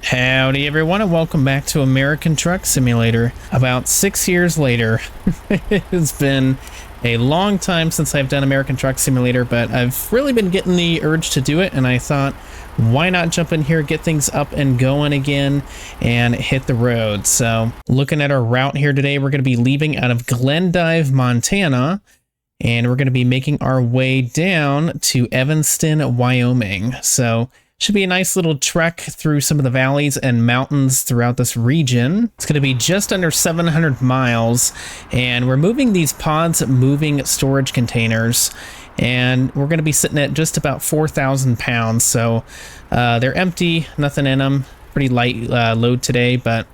Howdy everyone, and welcome back to American Truck Simulator. About 6 years later. It's been a long time since I've done American Truck Simulator, but I've really been getting the urge to do it, and I thought, why not jump in here, get things up and going again, and hit the road. So, looking at our route here today, we're going to be leaving out of Glendive, Montana, and we're going to be making our way down to Evanston, Wyoming. So, should be a nice little trek through some of the valleys and mountains throughout this region. It's going to be just under 700 miles, and we're moving these PODS moving storage containers, and we're going to be sitting at just about 4,000 pounds. So they're empty, nothing in them. Pretty light load today, but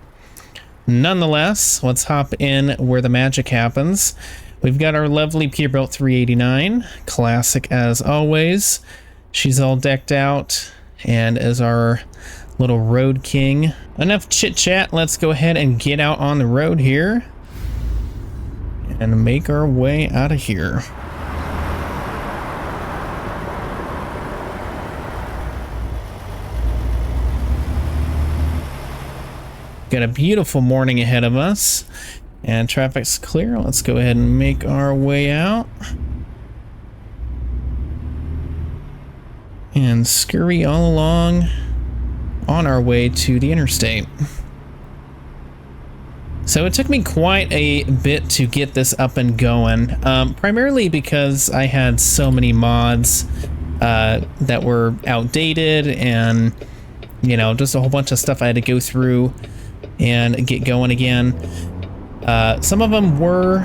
nonetheless, let's hop in where the magic happens. We've got our lovely Peterbilt 389, classic as always. She's all decked out and as our little road king. Enough chit chat, let's go ahead and get out on the road here and make our way out of here. Got a beautiful morning ahead of us and traffic's clear. Let's go ahead and make our way out and scurry all along on our way to the interstate. So it took me quite a bit to get this up and going, primarily because I had so many mods that were outdated and, you know, just a whole bunch of stuff I had to go through and get going again. Some of them were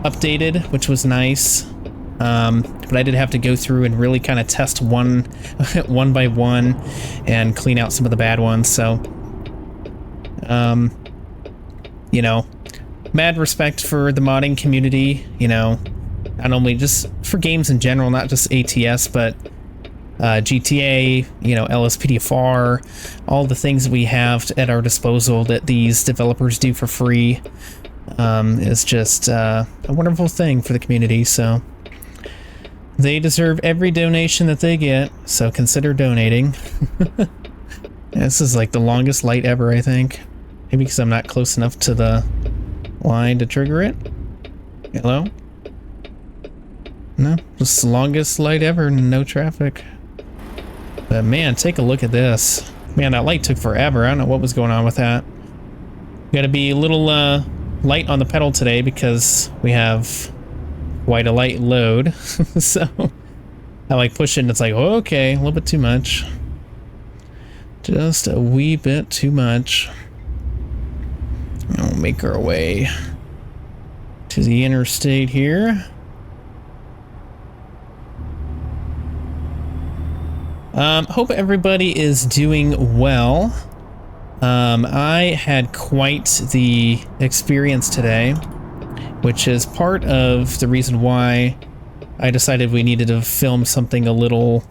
updated, which was nice. But I did have to go through and really kind of test one by one and clean out some of the bad ones. So, you know, mad respect for the modding community, you know, not only just for games in general, not just ATS, but GTA, you know, LSPDFR, all the things we have at our disposal that these developers do for free is just a wonderful thing for the community. So they deserve every donation that they get, so consider donating. This is like the longest light ever, I think. Maybe because I'm not close enough to the line to trigger it. Hello? No, just the longest light ever, no traffic. But man, take a look at this. Man, that light took forever. I don't know what was going on with that. Gotta be a little light on the pedal today because we have quite a light load. So I like push it and it's like, oh, okay, a little bit too much. Just a wee bit too much. We'll make our way to the interstate here. Hope everybody is doing well. I had quite the experience today, which is part of the reason why I decided we needed to film something a little,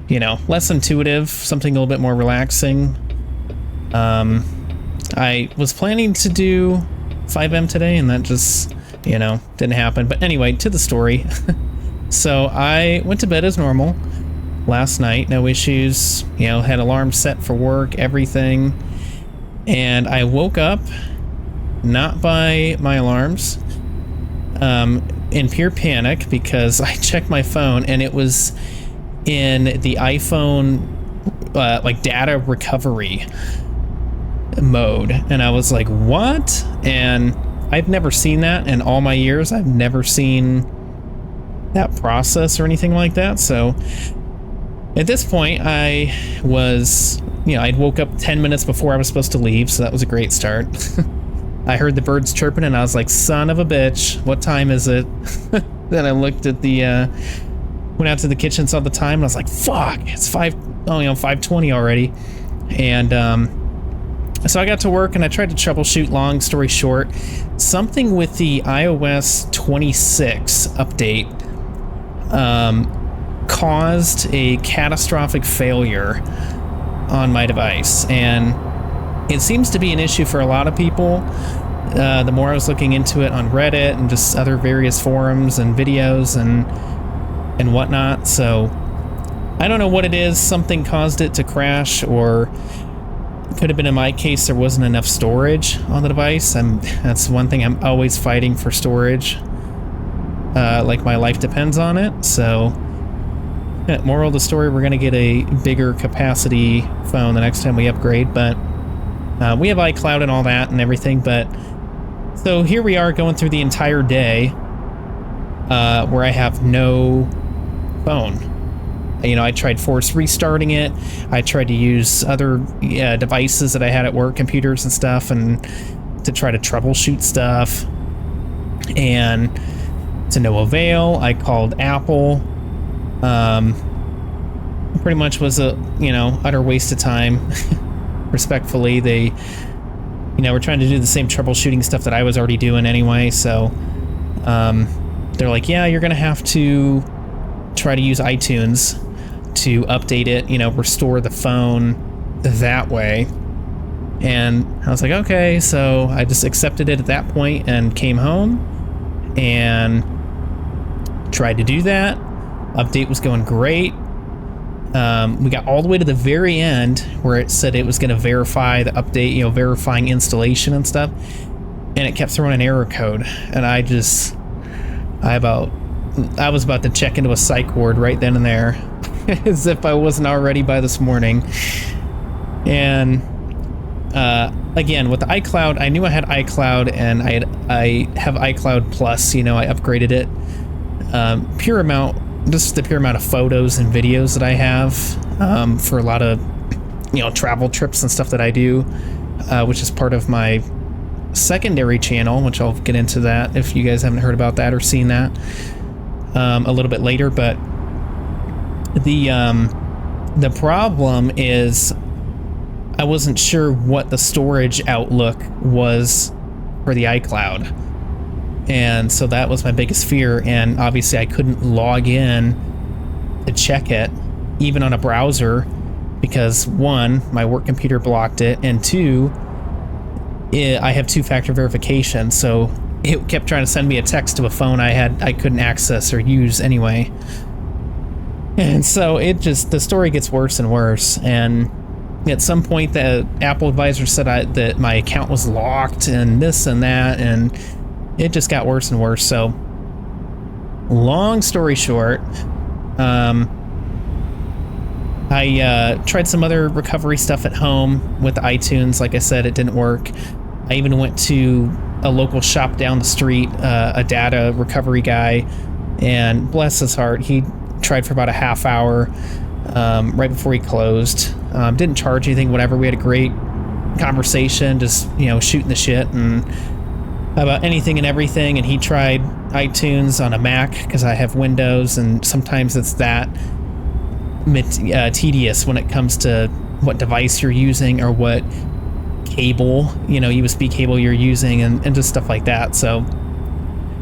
you know, less intuitive, something a little bit more relaxing. I was planning to do 5M today, and that just, you know, didn't happen. But anyway, to the story. So I went to bed as normal last night, no issues, you know, had alarms set for work, everything. And I woke up not by my alarms, in pure panic because I checked my phone and it was in the iPhone like data recovery mode, and I was like, what? And I've never seen that in all my years. I've never seen that process or anything like that. So at this point I was, you know, I'd woke up 10 minutes before I was supposed to leave, so that was a great start. I heard the birds chirping and I was like, son of a bitch, what time is it? Then I looked at the, went out to the kitchen, saw the time, and I was like, fuck, it's 5:20 already. And so I got to work and I tried to troubleshoot. Long story short, something with the iOS 26 update caused a catastrophic failure on my device, and it seems to be an issue for a lot of people. The more I was looking into it on Reddit and just other various forums and videos and whatnot, so I don't know what it is. Something caused it to crash, or could have been in my case there wasn't enough storage on the device. That's one thing I'm always fighting for, storage. Like my life depends on it. So moral of the story, we're gonna get a bigger capacity phone the next time we upgrade, but we have iCloud and all that and everything. But so here we are going through the entire day where I have no phone. You know, I tried force restarting it. I tried to use other devices that I had at work, computers and stuff, and to try to troubleshoot stuff. And to no avail. I called Apple. Pretty much was a, utter waste of time. Respectfully, they, were trying to do the same troubleshooting stuff that I was already doing anyway. So they're like, yeah, you're going to have to try to use iTunes to update it, restore the phone that way. And I was like, okay, so I just accepted it at that point and came home and tried to do that. Update was going great. We got all the way to the very end where it said it was going to verify the update, verifying installation and stuff, and it kept throwing an error code. And I was about to check into a psych ward right then and there, as if I wasn't already by this morning. And again, with the iCloud, I knew I had iCloud, and I have iCloud Plus. I upgraded it. Just the pure amount of photos and videos that I have for a lot of travel trips and stuff that I do, which is part of my secondary channel, which I'll get into that if you guys haven't heard about that or seen that a little bit later. But the problem is I wasn't sure what the storage outlook was for the iCloud. And so that was my biggest fear, and obviously I couldn't log in to check it, even on a browser, because one, my work computer blocked it, and two, I have two-factor verification, so it kept trying to send me a text to a phone I couldn't access or use anyway. And so the story gets worse and worse, and at some point the Apple advisor said that my account was locked and this and that, and it just got worse and worse. So long story short, I tried some other recovery stuff at home with iTunes. Like I said, it didn't work. I even went to a local shop down the street, a data recovery guy, and bless his heart, he tried for about a half hour right before he closed. Didn't charge anything, whatever. We had a great conversation, just shooting the shit and about anything and everything. And he tried iTunes on a Mac because I have Windows, and sometimes it's that tedious when it comes to what device you're using or what cable, USB cable you're using, and just stuff like that. So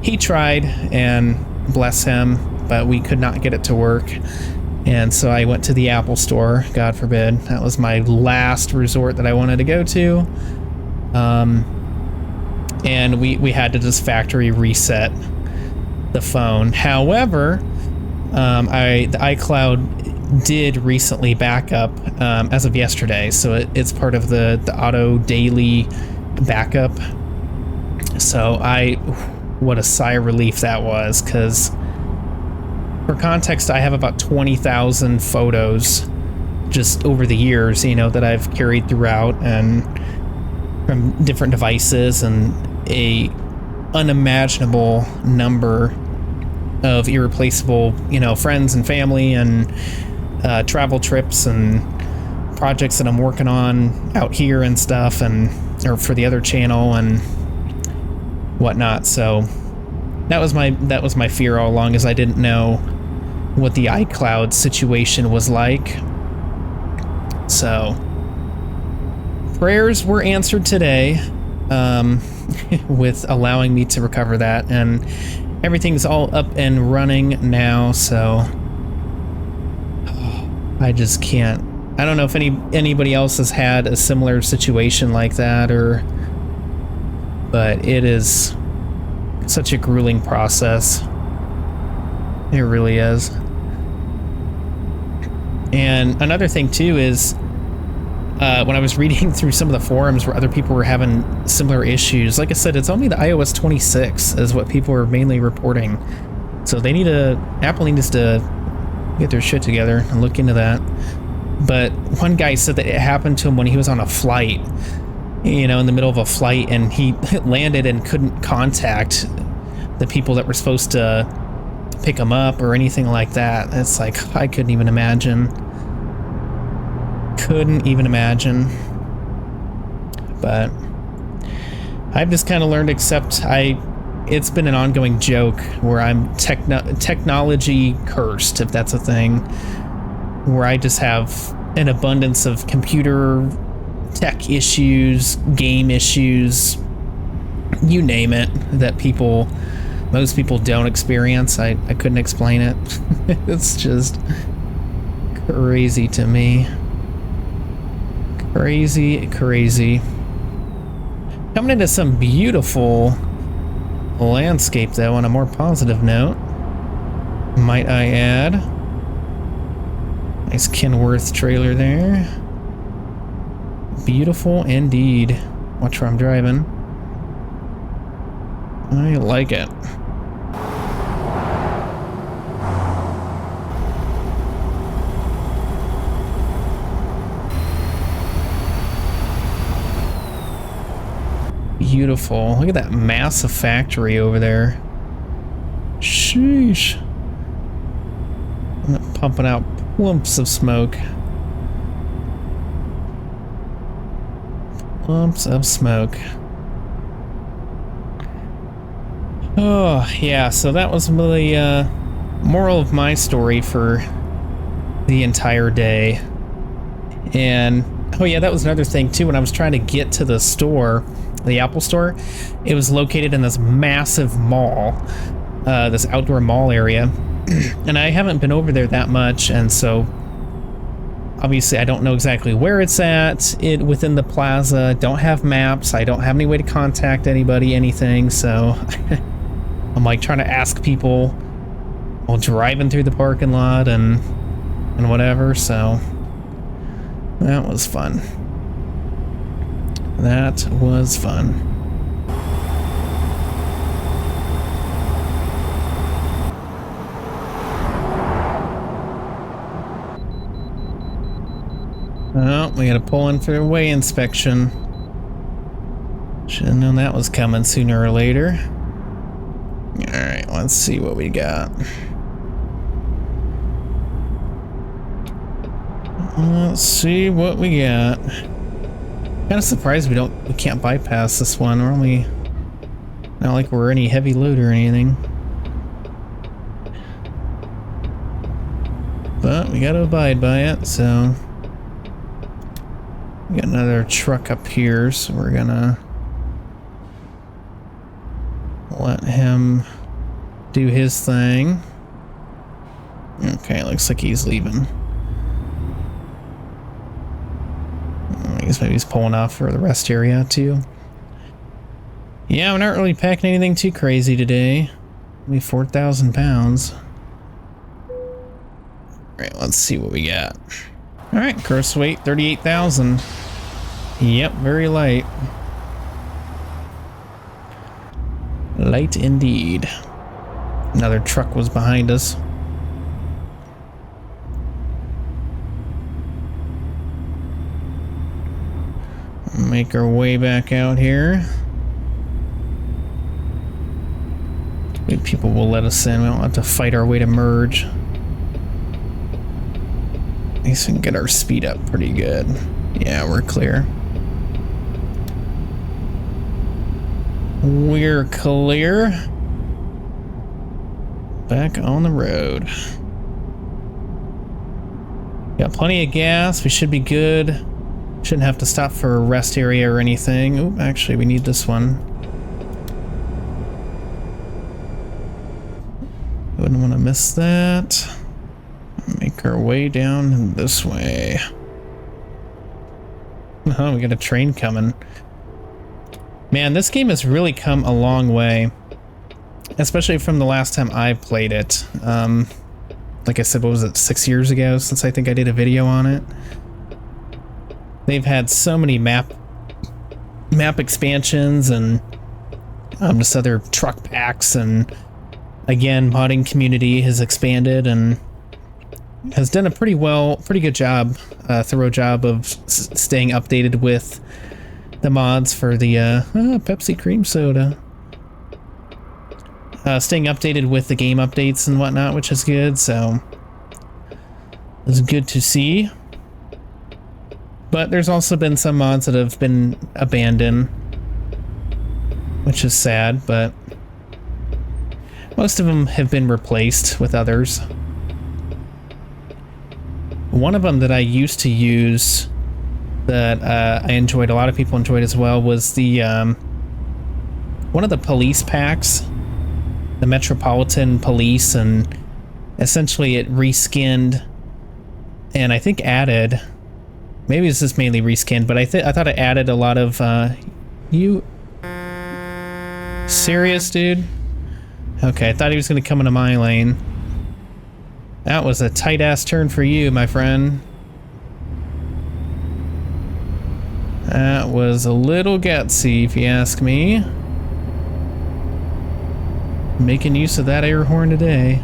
he tried, and bless him, but we could not get it to work. And so I went to the Apple store. God forbid, that was my last resort that I wanted to go to. And we had to just factory reset the phone. However, the iCloud did recently back up as of yesterday, so it's part of the auto daily backup. So what a sigh of relief that was, because for context, I have about 20,000 photos just over the years, that I've carried throughout, and from different devices, and a unimaginable number of irreplaceable, friends and family, and travel trips and projects that I'm working on out here and stuff, or for the other channel and whatnot. So that was my fear all along, is I didn't know what the iCloud situation was like. So prayers were answered today, with allowing me to recover that, and everything's all up and running now. So I just can't. I don't know if anybody else has had a similar situation like that, but it is such a grueling process. It really is. And another thing too is when I was reading through some of the forums where other people were having similar issues, like I said, it's only the iOS 26 is what people are mainly reporting. So they need Apple needs to get their shit together and look into that. But one guy said that it happened to him when he was on a flight, you know, in the middle of a flight, and he landed and couldn't contact the people that were supposed to pick him up or anything like that. It's like, I couldn't even imagine. Couldn't even imagine. But I've just kind of learned to accept it's been an ongoing joke where I'm technology cursed, if that's a thing, where I just have an abundance of computer tech issues, game issues, you name it, that most people don't experience. I couldn't explain it. It's just crazy to me. Crazy. Coming into some beautiful landscape, though, on a more positive note, might I add. Nice Kenworth trailer there. Beautiful indeed. Watch where I'm driving. I like it. Beautiful. Look at that massive factory over there. Sheesh. Pumping out clumps of smoke. Clumps of smoke. Oh, yeah, so that was the moral of my story for the entire day. And, oh yeah, that was another thing too. When I was trying to get to the store, the Apple store, it was located in this massive mall, this outdoor mall area. And I haven't been over there that much, and so obviously I don't know exactly where it's at within the plaza. Don't have maps. I don't have any way to contact anybody, anything, so I'm like trying to ask people while driving through the parking lot and whatever, so that was fun. That was fun. Oh, we gotta pull in for a weigh inspection. Should have known that was coming sooner or later. Alright, let's see what we got. Let's see what we got. Kind of surprised we can't bypass this one. We're only not like we're any heavy load or anything. But we gotta abide by it, so we got another truck up here, so we're gonna let him do his thing. Okay, looks like he's leaving. I guess maybe he's pulling off for the rest area too. Yeah, we're not really packing anything too crazy today. Only 4,000 pounds. Alright, let's see what we got. Alright, gross weight 38,000. Yep, very light. Light indeed. Another truck was behind us. Make our way back out here. Maybe people will let us in. We don't have to fight our way to merge. At least we can get our speed up pretty good. Yeah, we're clear. We're clear. Back on the road. Got plenty of gas. We should be good. Shouldn't have to stop for a rest area or anything. Oop, actually, we need this one. Wouldn't want to miss that. Make our way down this way. Oh, we got a train coming. Man, this game has really come a long way. Especially from the last time I played it. like I said, what was it, 6 years ago since I think I did a video on it. They've had so many map expansions and just other truck packs, and again, modding community has expanded and has done a pretty good job, thorough job of staying updated with the mods for the Pepsi cream soda. Staying updated with the game updates and whatnot, which is good, so it's good to see. But there's also been some mods that have been abandoned, which is sad, but most of them have been replaced with others. One of them that I used to use that I enjoyed, a lot of people enjoyed as well, was the one of the police packs, the Metropolitan Police, and essentially it reskinned and I think added, maybe it's just mainly reskinned, but I thought it added a lot of you serious, dude? Okay, I thought he was gonna come into my lane. That was a tight ass turn for you, my friend. That was a little gutsy, if you ask me. Making use of that air horn today.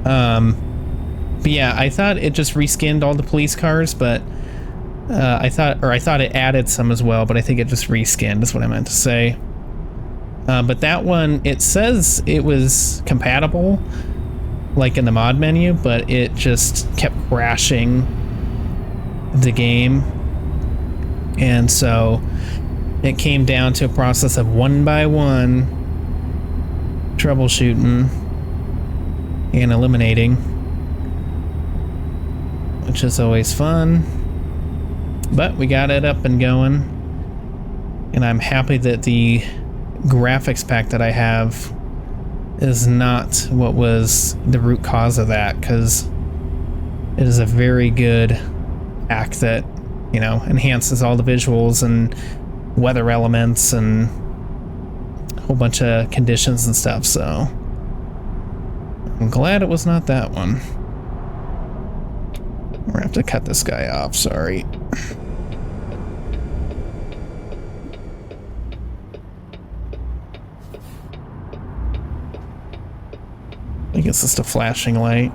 But yeah, I thought it just reskinned all the police cars, but I thought it added some as well, but I think it just reskinned is what I meant to say. But that one, it says it was compatible, like in the mod menu, but it just kept crashing the game. And so it came down to a process of one by one troubleshooting and eliminating, which is always fun. But we got it up and going, and I'm happy that the graphics pack that I have is not what was the root cause of that, because it is a very good pack that, you know, enhances all the visuals and weather elements and a whole bunch of conditions and stuff, so I'm glad it was not that one. We're gonna have to cut this guy off, sorry. I guess it's just a flashing light.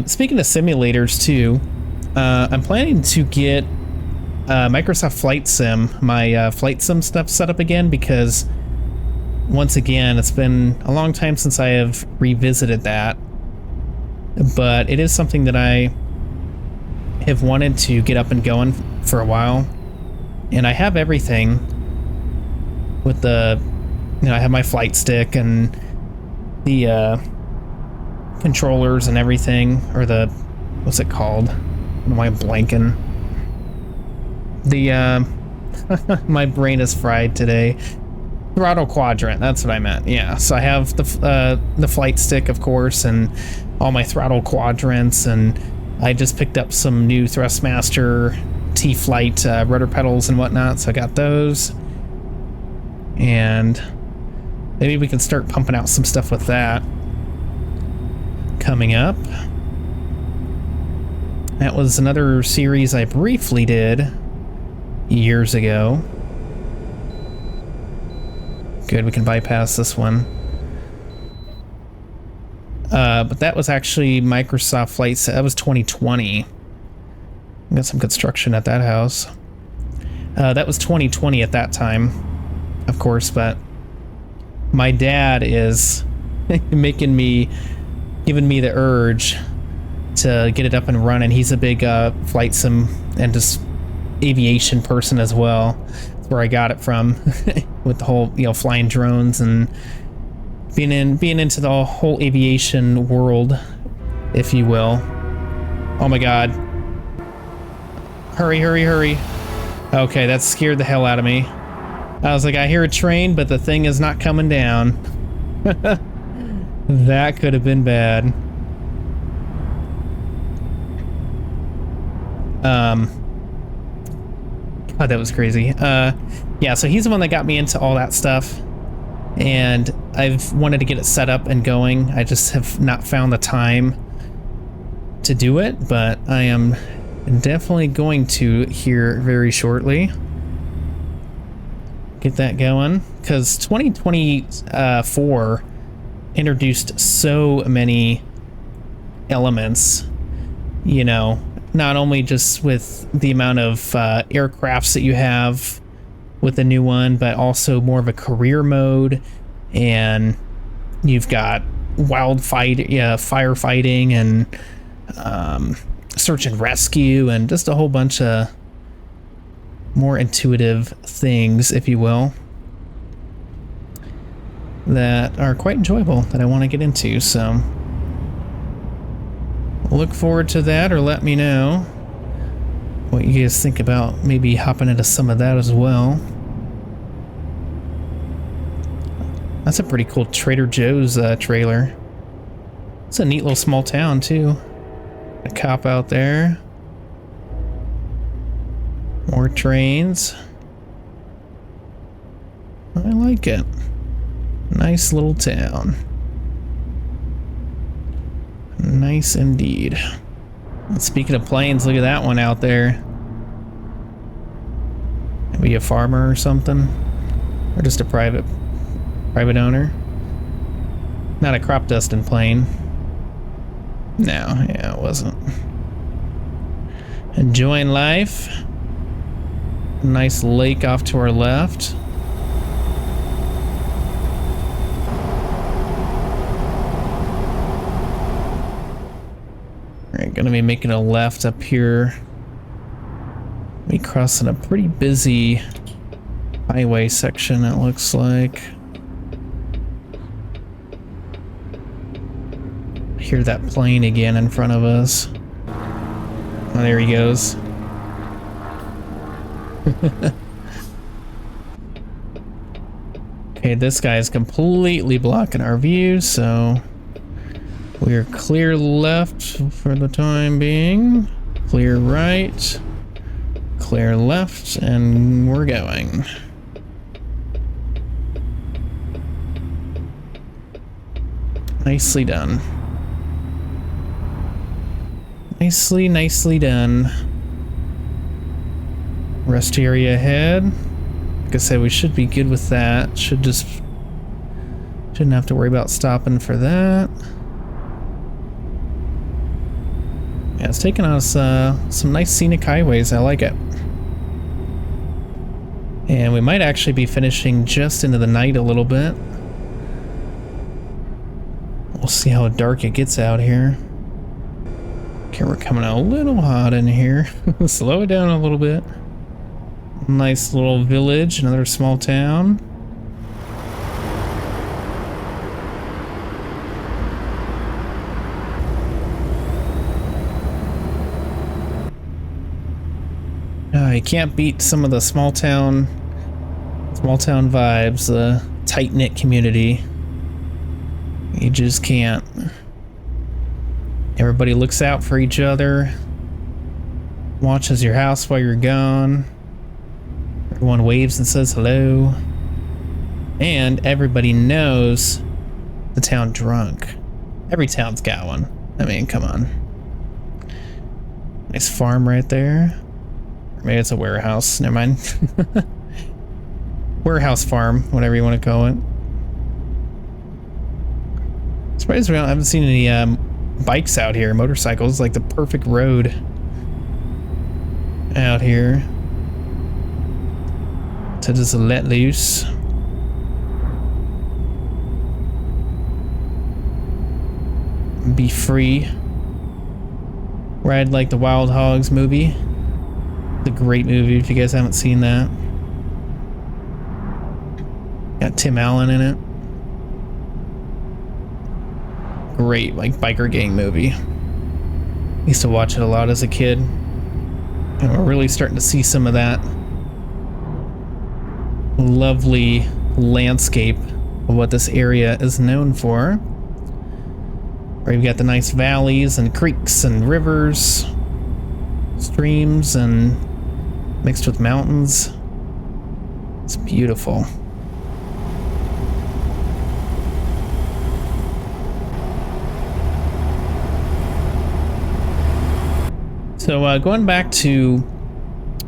Speaking of simulators too, I'm planning to get Microsoft Flight Sim, my Flight Sim stuff set up again, because once again, it's been a long time since I have revisited that, but it is something that I have wanted to get up and going for a while, and I have everything with the, you know, I have my flight stick and the controllers and everything, or the, what's it called? Why am I blanking? The my brain is fried today. Throttle quadrant, that's what I meant. Yeah, so I have the flight stick, of course, and all my throttle quadrants, and I just picked up some new Thrustmaster T-Flight rudder pedals and whatnot, so I got those, and maybe we can start pumping out some stuff with that coming up. That was another series I briefly did years ago. Good, we can bypass this one. But that was actually Microsoft Flight Sim. That was 2020. Got some construction at that house. That was 2020 at that time, of course, but my dad is giving me the urge to get it up and running. He's a big flight sim and just aviation person as well. That's where I got it from, with the whole, you know, flying drones and being into the whole aviation world, if you will. Oh my god. Hurry, hurry, hurry. Okay, that scared the hell out of me. I was like, I hear a train, but the thing is not coming down. That could have been bad. Oh, that was crazy. Yeah, so he's the one that got me into all that stuff. And I've wanted to get it set up and going. I just have not found the time to do it, but I am definitely going to here very shortly. Get that going, because 2024 introduced so many elements, you know, not only just with the amount of aircrafts that you have with the new one, but also more of a career mode, and you've got firefighting and search and rescue, and just a whole bunch of more intuitive things, if you will, that are quite enjoyable that I want to get into. So look forward to that, or let me know what you guys think about maybe hopping into some of that as well. That's a pretty cool Trader Joe's trailer. It's a neat little small town too. A cop out there. More trains. I like it. Nice little town. Nice indeed. And speaking of planes, look at that one out there. Maybe a farmer or something, or just a private owner. Not a crop dusting plane. No, yeah, it wasn't. Enjoying life. Nice lake off to our left. Alright, gonna be making a left up here. Be crossing a pretty busy highway section, it looks like. Hear that plane again in front of us. Oh, there he goes. Okay, this guy is completely blocking our view, so we're clear left for the time being. Clear right. Clear left, and we're going. Nicely done. Nicely done. Rest area ahead. Like I said, we should be good with that. Shouldn't have to worry about stopping for that. Yeah, it's taking us some nice scenic highways. I like it. And we might actually be finishing just into the night a little bit. We'll see how dark it gets out here. Okay, we're coming out a little hot in here. Slow it down a little bit. Nice little village, another small town. You can't beat some of the small town vibes, the tight-knit community. You just can't. Everybody looks out for each other, watches your house while you're gone. Everyone waves and says hello. And everybody knows the town drunk. Every town's got one. I mean, come on. Nice farm right there. Or maybe it's a warehouse. Never mind. Warehouse farm, whatever you want to call it. Surprised I haven't seen any bikes out here, motorcycles. Like the perfect road out here to just let loose. Be free. Ride like the Wild Hogs movie. It's a great movie if you guys haven't seen that. Got Tim Allen in it. Great, like, biker gang movie. Used to watch it a lot as a kid. And we're really starting to see some of that lovely landscape of what this area is known for. Where you've got the nice valleys and creeks and rivers, streams, and mixed with mountains. It's beautiful. So going back to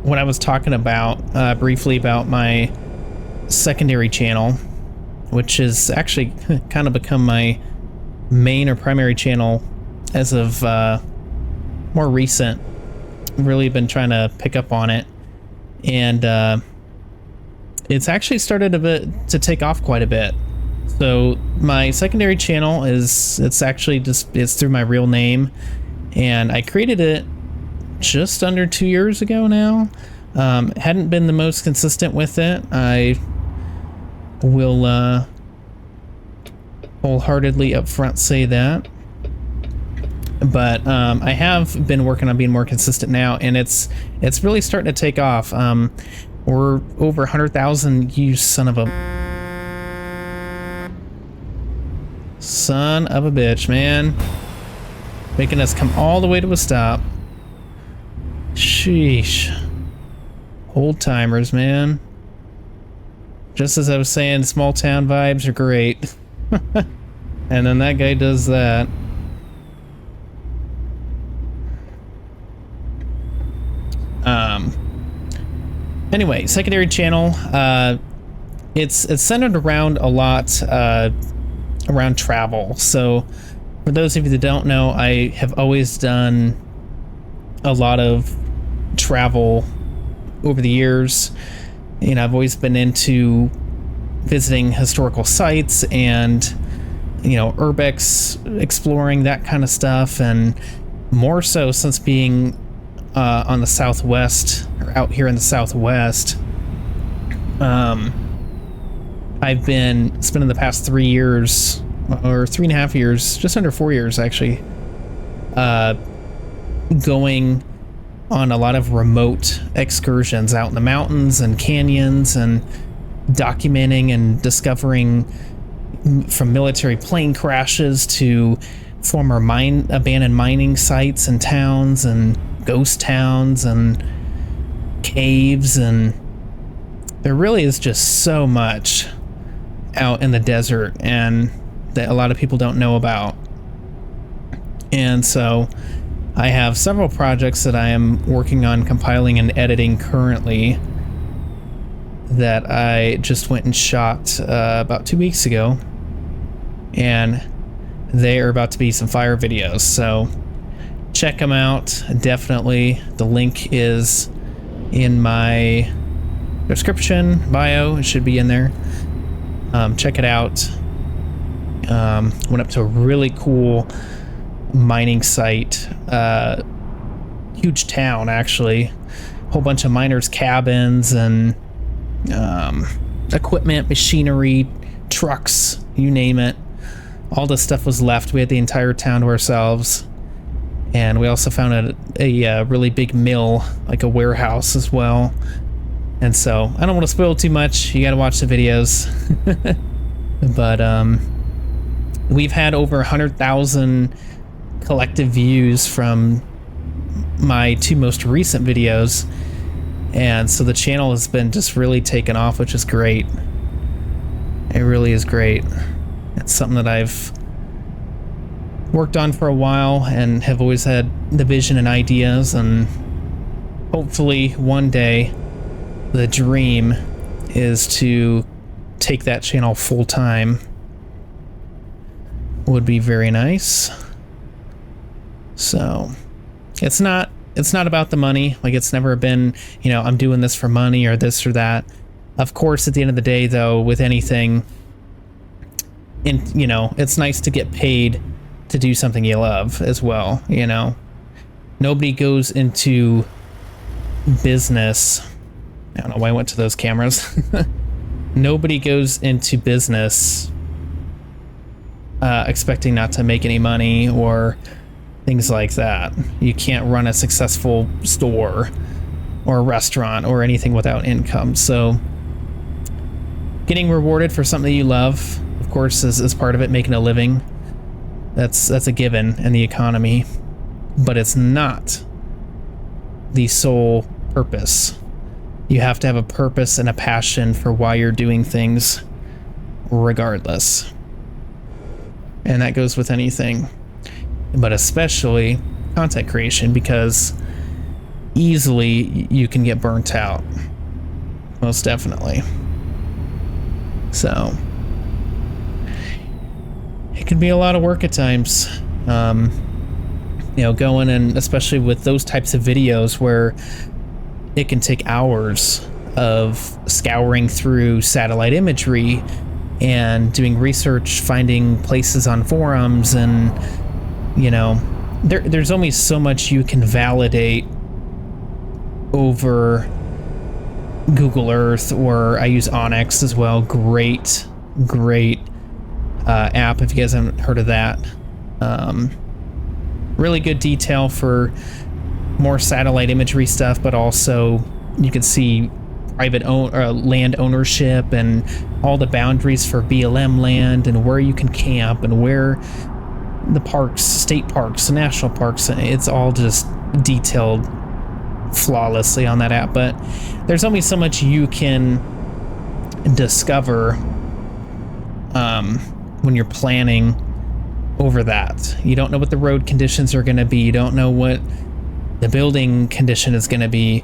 what I was talking about briefly about my secondary channel, which is actually kind of become my main or primary channel as of more recent. Really been trying to pick up on it, and it's actually started to take off quite a bit. So my secondary channel it's actually it's through my real name, and I created it just under 2 years ago now. Hadn't been the most consistent with it. I will wholeheartedly upfront say that, but I have been working on being more consistent now, and it's really starting to take off. We're over 100,000. You son of a bitch, man, making us come all the way to a stop. Sheesh. Old timers, man. Just as I was saying, small town vibes are great. And then that guy does that. Anyway, secondary channel. It's centered around a lot around travel. So for those of you that don't know, I have always done a lot of travel over the years. You know, I've always been into visiting historical sites and, you know, urbex, exploring that kind of stuff, and more so since being on the Southwest, or out here in the Southwest. I've been spending the past 3 years, or 3.5 years, just under 4 years actually, going on a lot of remote excursions out in the mountains and canyons, and documenting and discovering, from military plane crashes to former abandoned mining sites and towns and ghost towns and caves, and there really is just so much out in the desert and that a lot of people don't know about. And so I have several projects that I am working on compiling and editing currently that I just went and shot about 2 weeks ago, and they are about to be some fire videos, so check them out. Definitely, the link is in my description bio. It should be in there. Check it out. Went up to a really cool mining site, huge town actually, whole bunch of miners' cabins and equipment, machinery, trucks, you name it. All this stuff was left. We had the entire town to ourselves, and we also found a really big mill, like a warehouse as well. And so I don't want to spoil too much. You got to watch the videos. But we've had over 100,000 collective views from my 2 most recent videos, and so the channel has been just really taken off, which is great. It really is great. It's something that I've worked on for a while and have always had the vision and ideas, and hopefully one day the dream is to take that channel full time. Would be very nice. So it's not about the money. Like, it's never been, you know, I'm doing this for money or this or that. Of course, at the end of the day, though, with anything, and you know, it's nice to get paid to do something you love as well. You know, nobody goes into business. I don't know why I went to those cameras. Nobody goes into business expecting not to make any money or things like that. You can't run a successful store or a restaurant or anything without income. So getting rewarded for something you love, of course, is part of it. Making a living, that's a given in the economy, but it's not the sole purpose. You have to have a purpose and a passion for why you're doing things, regardless. And that goes with anything, but especially content creation, because easily you can get burnt out. Most definitely. So it can be a lot of work at times. Going, and especially with those types of videos where it can take hours of scouring through satellite imagery and doing research, finding places on forums, and there's only so much you can validate over Google Earth, or I use Onyx as well. Great app if you guys haven't heard of that. Really good detail for more satellite imagery stuff, but also you can see private land ownership and all the boundaries for BLM land, and where you can camp, and where the parks, state parks, national parks, it's all just detailed flawlessly on that app. But there's only so much you can discover when you're planning over that. You don't know what the road conditions are going to be. You don't know what the building condition is going to be,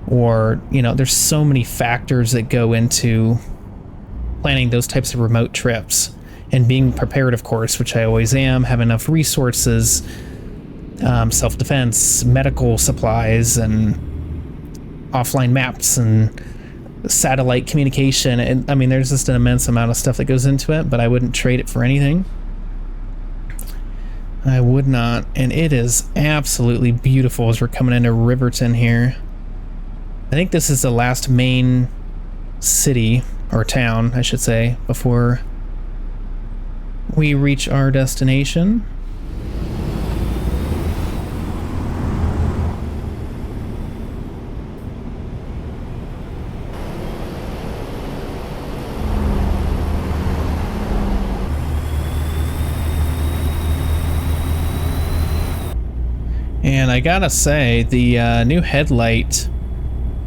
or there's so many factors that go into planning those types of remote trips, and being prepared, of course, which I always am. Have enough resources, self-defense, medical supplies, and offline maps, and satellite communication. And I mean, there's just an immense amount of stuff that goes into it, but I wouldn't trade it for anything. I would not. And it is absolutely beautiful as we're coming into Riverton here. I think this is the last main city, or town, I should say, before we reach our destination. And I gotta say, the new headlight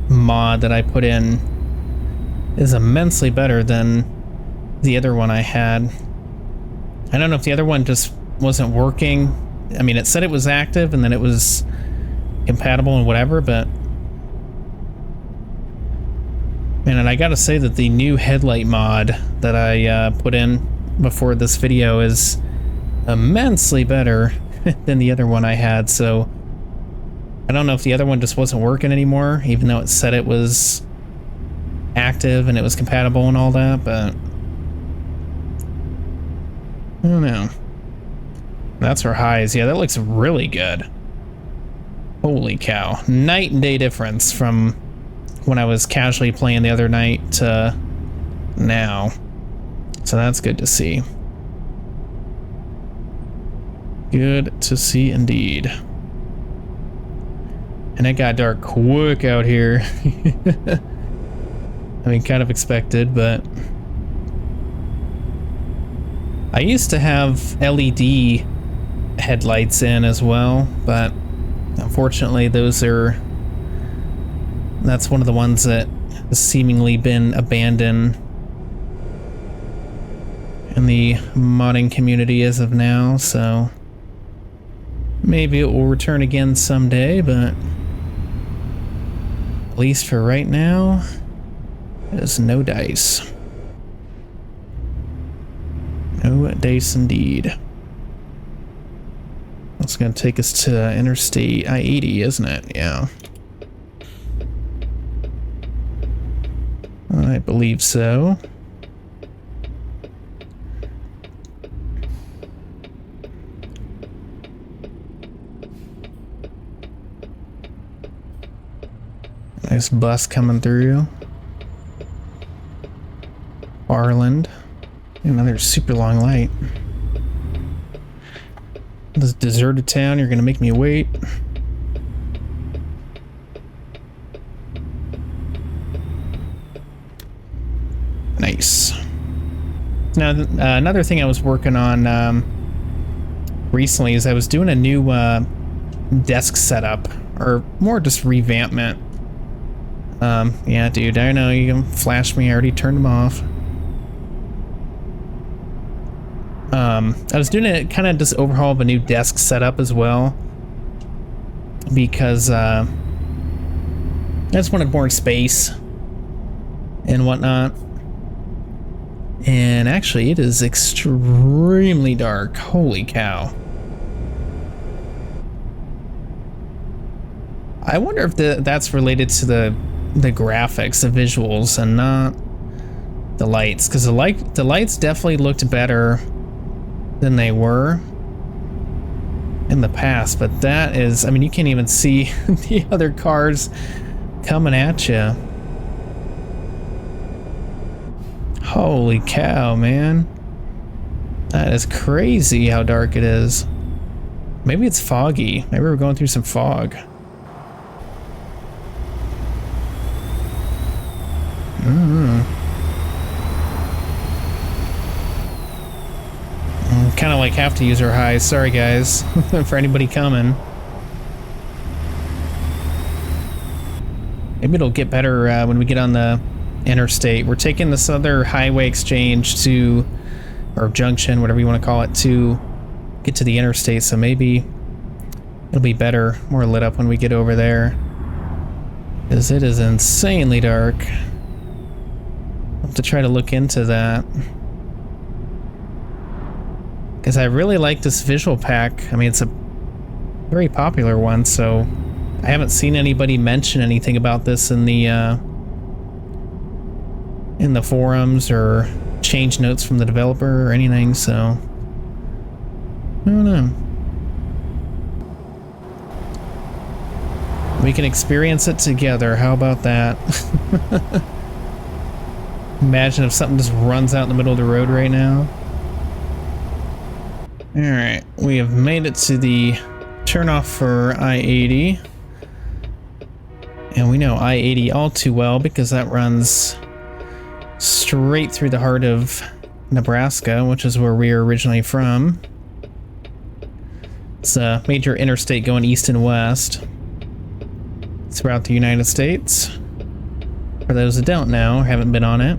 mod that I put in is immensely better than the other one I had. I don't know if the other one just wasn't working. I mean, it said it was active and then it was compatible and whatever, but man, and I gotta say that the new headlight mod that I put in before this video is immensely better than the other one I had. So I don't know if the other one just wasn't working anymore, even though it said it was active and it was compatible and all that, but I don't know. That's for highs. Yeah, that looks really good. Holy cow. Night and day difference from when I was casually playing the other night to now. So that's good to see. Good to see indeed. And it got dark quick out here. I mean, kind of expected, but I used to have LED headlights in as well, but unfortunately that's one of the ones that has seemingly been abandoned in the modding community as of now, so maybe it will return again someday, but at least for right now, there's no dice. No dice indeed. That's going to take us to Interstate I-80, isn't it? Yeah. I believe so. Nice bus coming through. Barland. Another super long light. This deserted town, you're gonna make me wait. Nice. Now, another thing I was working on recently is I was doing a new desk setup, or more just revampment. Yeah, dude, I know you can flash me. I already turned them off. I was doing it kind of just overhaul of a new desk setup as well, because I just wanted more space and whatnot. And actually, it is extremely dark. Holy cow. I wonder if that's related to the graphics, the visuals, and not the lights, because the lights definitely looked better than they were in the past, but that is, I mean, you can't even see the other cars coming at you. Holy cow, man. That is crazy how dark it is. Maybe it's foggy. Maybe we're going through some fog. Kind of like have to use our highs. Sorry guys, for anybody coming. Maybe it'll get better when we get on the interstate. We're taking this other highway exchange to, or junction, whatever you want to call it, to get to the interstate. So maybe it'll be better, more lit up when we get over there, because it is insanely dark. I'll have to try to look into that, because I really like this visual pack. I mean, it's a very popular one, so I haven't seen anybody mention anything about this in the forums or change notes from the developer or anything, so I don't know. We can experience it together. How about that? Imagine if something just runs out in the middle of the road right now. Alright, we have made it to the turnoff for I-80. And we know I-80 all too well because that runs straight through the heart of Nebraska, which is where we are originally from. It's a major interstate going east and west throughout the United States. For those that don't know or haven't been on it,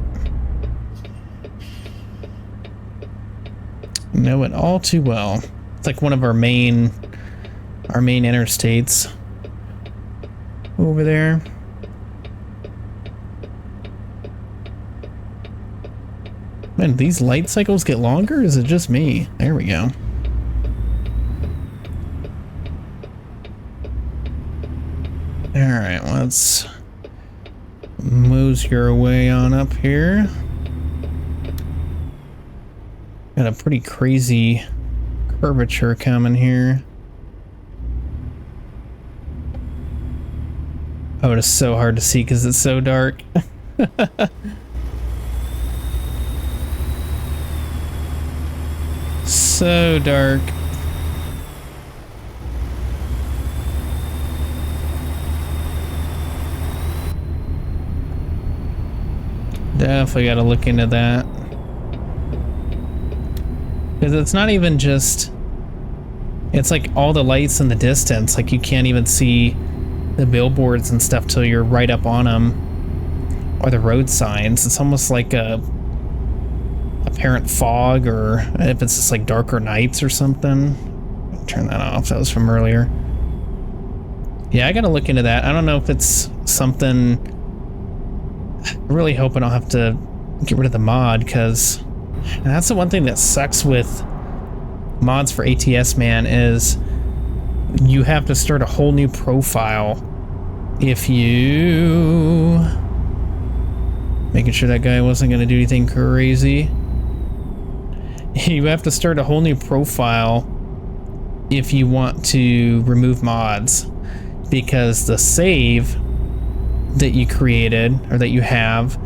know it all too well. It's like one of our main interstates over there. Man, these light cycles get longer? Is it just me? There we go. Alright, let's mosey your way on up here. Got a pretty crazy curvature coming here. Oh, it is so hard to see because it's so dark. So dark. Definitely got to look into that. Because it's not even just... It's like all the lights in the distance. Like you can't even see the billboards and stuff till you're right up on them. Or the road signs. It's almost like a apparent fog, or if it's just like darker nights or something. I'll turn that off. That was from earlier. Yeah, I gotta look into that. I don't know if it's something... I'm really hoping I'll have to get rid of the mod, because that's the one thing that sucks with mods for ATS, man, is you have to start a whole new profile if you... Making sure that guy wasn't going to do anything crazy. You have to start a whole new profile if you want to remove mods, because the save that you created or that you have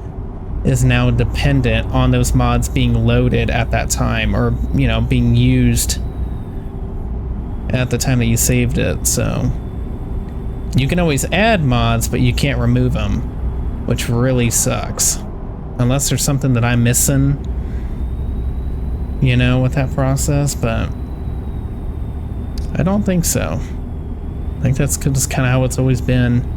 is now dependent on those mods being loaded at that time, or, you know, being used at the time that you saved it. So you can always add mods, but you can't remove them, which really sucks. Unless there's something that I'm missing, you know, with that process, but I don't think so. I think that's just kind of how it's always been.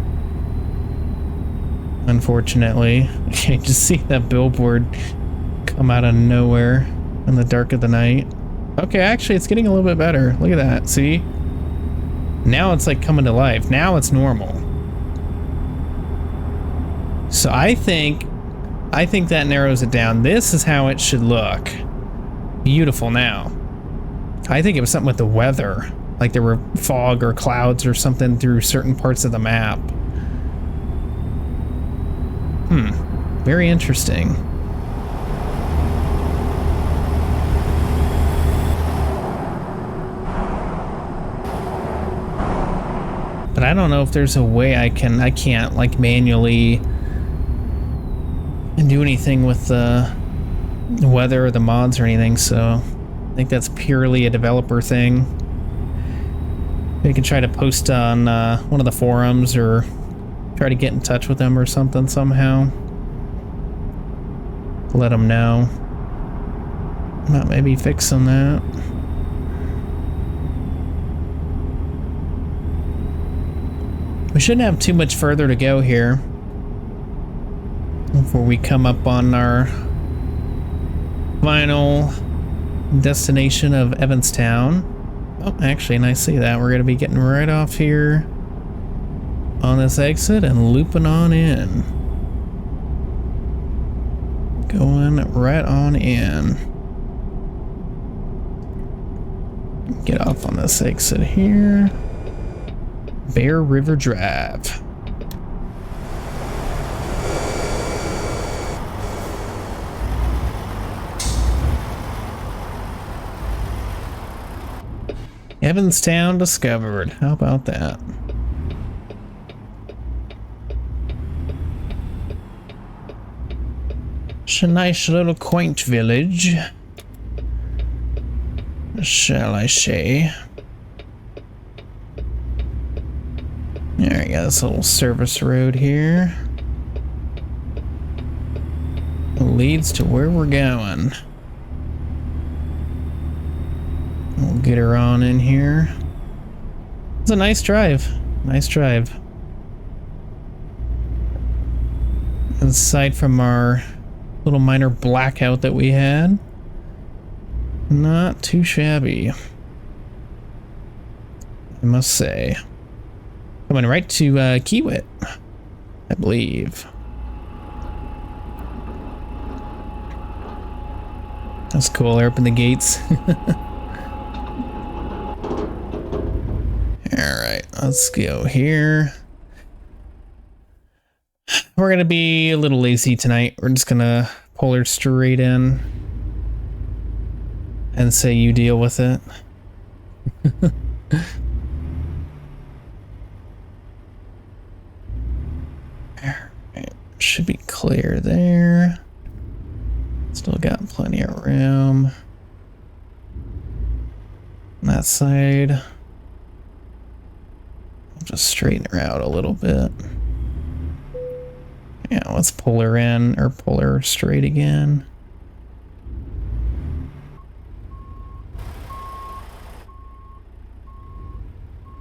unfortunately. You just see that billboard come out of nowhere in the dark of the night. Okay, actually, it's getting a little bit better. Look at that. See? Now it's like coming to life. Now it's normal. So I think that narrows it down. This is how it should look. Beautiful now. I think it was something with the weather. Like there were fog or clouds or something through certain parts of the map. Very interesting. But I don't know if there's a way I can't like manually do anything with the weather or the mods or anything, so I think that's purely a developer thing. You can try to post on one of the forums or try to get in touch with them or something somehow. Let them know. Not maybe fixing that. We shouldn't have too much further to go here before we come up on our final destination of Evanstown. Oh, actually, and I see that. We're going to be getting right off here on this exit and looping on in. Going right on in. Get off on this exit here. Bear River Drive. Evanstown discovered. How about that? It's a nice little quaint village, shall I say. There we go, this little service road here. Leads to where we're going. We'll get her on in here. It's a nice drive. Nice drive. Aside from our little minor blackout that we had, not too shabby, I must say. Coming right to Kiewit, I believe. That's cool. They're up in the gates. Alright, let's go here. We're gonna be a little lazy tonight. We're just gonna pull her straight in and say you deal with it. Alright, should be clear there. Still got plenty of room on that side. I'll just straighten her out a little bit. Yeah, let's pull her in, or pull her straight again.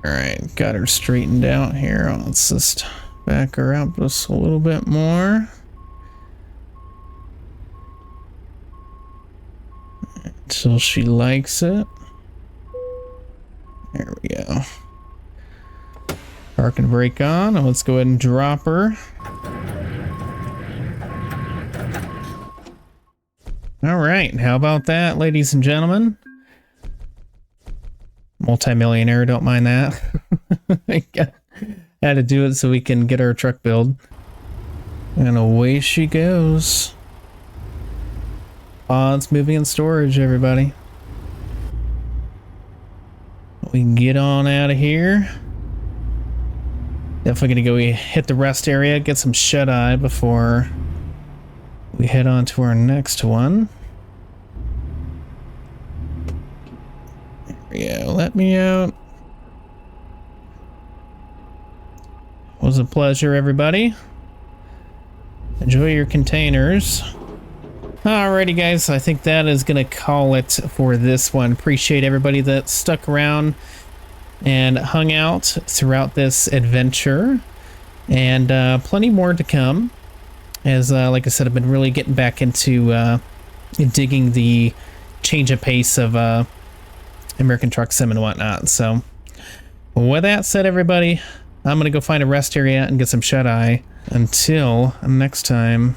Alright, got her straightened out here. Let's just back her up just a little bit more. Until she likes it. There we go. Park and brake on, and let's go ahead and drop her. All right, how about that, ladies and gentlemen? Multi-millionaire, don't mind that. Had to do it so we can get our truck build. And away she goes. PODS moving and storage, everybody. We can get on out of here. Definitely gonna go hit the rest area, get some shut-eye before we head on to our next one. There we go, let me out. It was a pleasure, everybody. Enjoy your containers. Alrighty guys, I think that is gonna call it for this one. Appreciate everybody that stuck around and hung out throughout this adventure. and plenty more to come. As like I said, I've been really getting back into digging the change of pace of American Truck Sim and whatnot. So with that said, everybody, I'm gonna go find a rest area and get some shut-eye. Until next time.